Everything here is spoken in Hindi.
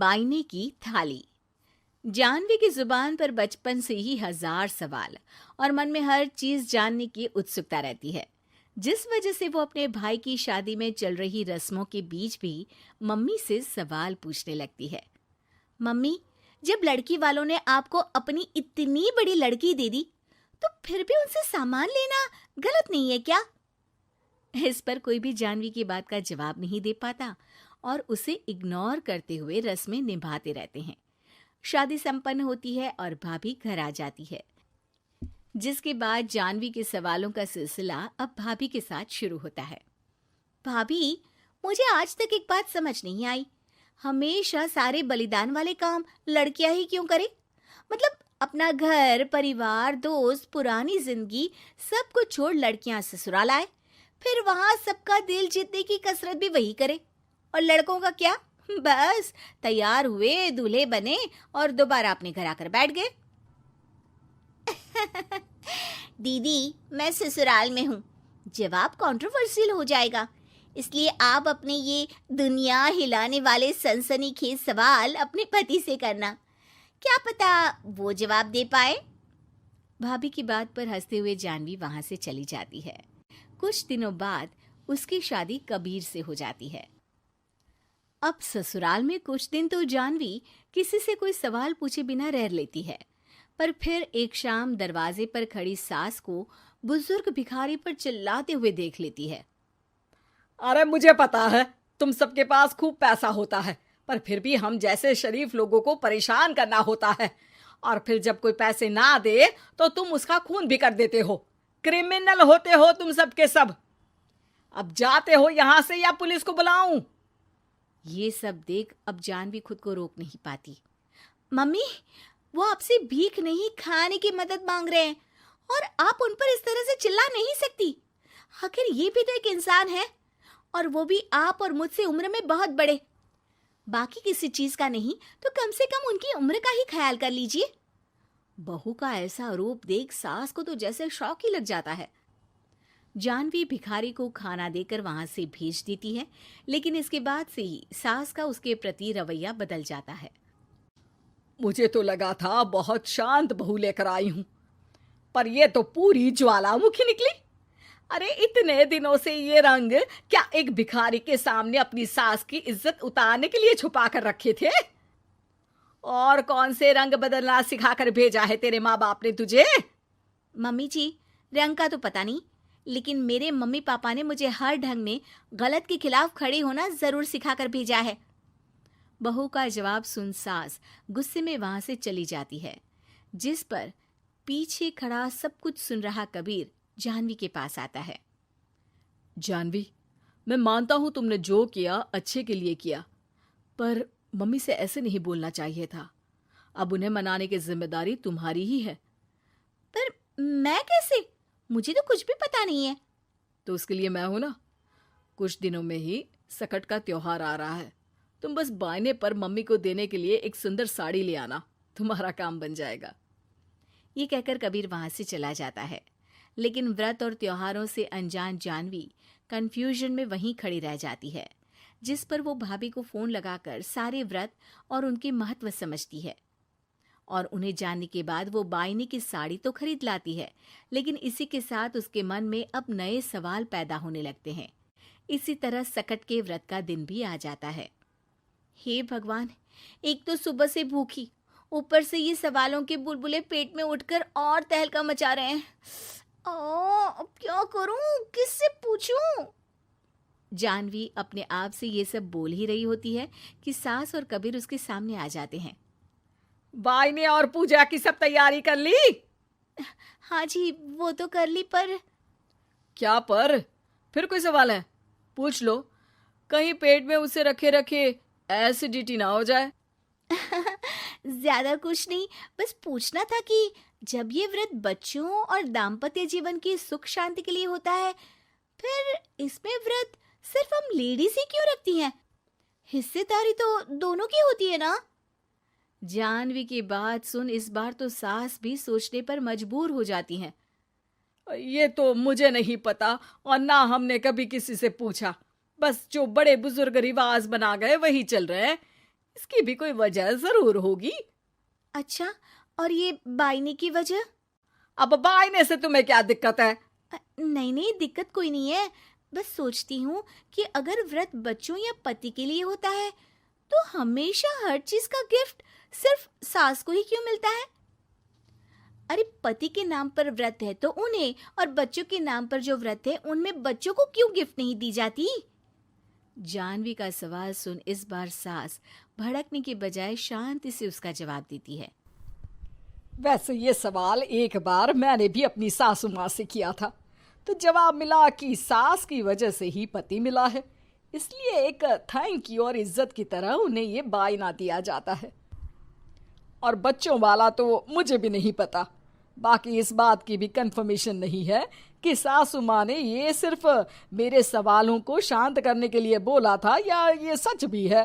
बायने की थाली। जानवी की जुबान पर बचपन से ही हजार सवाल और मन में हर चीज जानने की उत्सुकता रहती है, जिस वजह से वो अपने भाई की शादी में चल रही रस्मों के बीच भी मम्मी से सवाल पूछने लगती है। मम्मी, जब लड़की वालों ने आपको अपनी इतनी बड़ी लड़की दे दी, तो फिर भी उनसे सामान लेना गलत नहीं है क्या? इस पर कोई भी जानवी की बात का जवाब नहीं दे पाता और उसे इग्नोर करते हुए रस्में निभाते रहते हैं। शादी संपन्न होती है और भाभी घर आ जाती है, जिसके बाद जानवी के सवालों का सिलसिला अब भाभी के साथ शुरू होता है। भाभी, मुझे आज तक एक बात समझ नहीं आई, हमेशा सारे बलिदान वाले काम लड़कियां ही क्यों करे? मतलब अपना घर, परिवार, दोस्त, पुरानी जिंदगी सब कुछ छोड़ लड़कियां ससुराल आए, फिर वहां सबका दिल जीतने की कसरत भी वही करे। और लड़कों का क्या? बस तैयार हुए, दूल्हे बने और दोबारा अपने घर आकर बैठ गए। दीदी, मैं ससुराल में हूँ। जवाब कंट्रोवर्शियल हो जाएगा, इसलिए आप अपने ये दुनिया हिलाने वाले सनसनीखेज सवाल अपने पति से करना, क्या पता वो जवाब दे पाए। भाभी की बात पर हंसते हुए जानवी वहां से चली जाती है। कुछ दिनों बाद उसकी शादी कबीर से हो जाती है। अब ससुराल में कुछ दिन तो जानवी किसी से कोई सवाल पूछे बिना रह लेती है, पर फिर एक शाम दरवाजे पर खड़ी सास को बुजुर्ग भिखारी पर चिल्लाते हुए देख लेती है। अरे मुझे पता है तुम सबके पास खूब पैसा होता है, पर फिर भी हम जैसे शरीफ लोगों को परेशान करना होता है, और फिर जब कोई पैसे ना दे तो तुम उसका खून भी कर देते हो। क्रिमिनल होते हो तुम सबके सब। अब जाते हो यहाँ से या पुलिस को बुलाऊं? ये सब देख अब जानवी खुद को रोक नहीं पाती। मम्मी, वो आपसे भीख नहीं, खाने की मदद मांग रहे हैं और आप उन पर इस तरह से चिल्ला नहीं सकती। आखिर ये भी तो एक इंसान है, और वो भी आप और मुझसे उम्र में बहुत बड़े। बाकी किसी चीज का नहीं तो कम से कम उनकी उम्र का ही ख्याल कर लीजिए। बहू का ऐसा रूप देख सास को तो जैसे शौक ही लग जाता है। जानवी भिखारी को खाना देकर वहां से भेज देती है, लेकिन इसके बाद से ही सास का उसके प्रति रवैया बदल जाता है। मुझे तो लगा था बहुत शांत बहू लेकर आई हूं, पर ये तो पूरी ज्वालामुखी निकली। अरे इतने दिनों से ये रंग क्या एक भिखारी के सामने अपनी सास की इज्जत उतारने के लिए छुपा कर रखे थे? और कौन से रंग बदलना सिखाकर भेजा है तेरे माँ बाप ने तुझे? मम्मी जी, रंग का तो पता नहीं, लेकिन मेरे मम्मी पापा ने मुझे हर ढंग में गलत के खिलाफ खड़े होना जरूर सिखाकर भेजा है। बहू का जवाब सुन सास गुस्से में वहां से चली जाती है, जिस पर पीछे खड़ा सब कुछ सुन रहा कबीर जानवी के पास आता है। जानवी, मैं मानता हूं तुमने जो किया अच्छे के लिए किया, पर मम्मी से ऐसे नहीं बोलना चाहिए था। अब उन्हें मनाने की जिम्मेदारी तुम्हारी ही है। पर मैं कैसे? मुझे तो कुछ भी पता नहीं है। तो उसके लिए मैं हूं ना। कुछ दिनों में ही सकट का त्योहार आ रहा है, तुम बस बायने पर मम्मी को देने के लिए एक सुंदर साड़ी ले आना, तुम्हारा काम बन जाएगा। ये कहकर कबीर वहां से चला जाता है, लेकिन व्रत और त्योहारों से अनजान जानवी कंफ्यूजन में वहीं खड़ी रह जाती है, जिस पर वो भाभी को फोन लगाकर सारे व्रत और उनके महत्व समझती है। और उन्हें जानने के बाद वो बायने की साड़ी तो खरीद लाती है, लेकिन इसी के साथ उसके मन में अब नए सवाल पैदा होने लगते हैं। इसी तरह सकट के व्रत का दिन भी आ जाता है। हे भगवान, एक तो सुबह से भूखी, ऊपर से ये सवालों के बुलबुले पेट में उठकर और तहलका मचा रहे हैं। अब क्या करूं, किससे पूछूं? जानवी अपने आप से ये सब बोल ही रही होती है कि सास और कबीर उसके सामने आ जाते हैं। बायने और पूजा की सब तैयारी कर ली? हाँ जी, वो तो कर ली, पर क्या पर? फिर कोई सवाल है? पूछ लो, कहीं पेट में उसे रखे रखे एसिडिटी ना हो जाए। ज्यादा कुछ नहीं, बस पूछना था कि जब ये व्रत बच्चों और दाम्पत्य जीवन की सुख शांति के लिए होता है, फिर इसमें व्रत सिर्फ हम लेडीज ही क्यों रखती हैं? हिस्सेदारी तो दोनों की होती है ना? जानवी की बात सुन इस बार तो सास भी सोचने पर मजबूर हो जाती हैं। ये तो मुझे नहीं पता और ना हमने कभी किसी से पूछा। बस जो बड़े बुजुर्ग रिवाज बना गए वही चल रहे हैं। इसकी भी कोई वजह जरूर होगी। अच्छा, और ये बायने की वजह? अब बायने से तुम्हें क्या दिक्कत है? नहीं नहीं, दिक्कत कोई नहीं है। बस सोचती हूँ कि अगर व्रत बच्चों या पति के लिए होता है तो हमेशा हर चीज का गिफ्ट सिर्फ सास को ही क्यों मिलता है? अरे पति के नाम पर व्रत है तो उन्हें, और बच्चों के नाम पर जो व्रत है उनमें बच्चों को क्यों गिफ्ट नहीं दी जाती? जानवी का सवाल सुन इस बार सास भड़कने की बजाय शांति से उसका जवाब देती है। वैसे ये सवाल एक बार मैंने भी अपनी सासू माँ से किया था, तो जवाब मिला कि सास की वजह से ही पति मिला है, इसलिए एक थैंक यू और इज्जत की तरह उन्हें ये बायना दिया जाता है। और बच्चों वाला तो मुझे भी नहीं पता। बाकी इस बात की भी कंफर्मेशन नहीं है कि सासू माँ ने ये सिर्फ मेरे सवालों को शांत करने के लिए बोला था या ये सच भी है।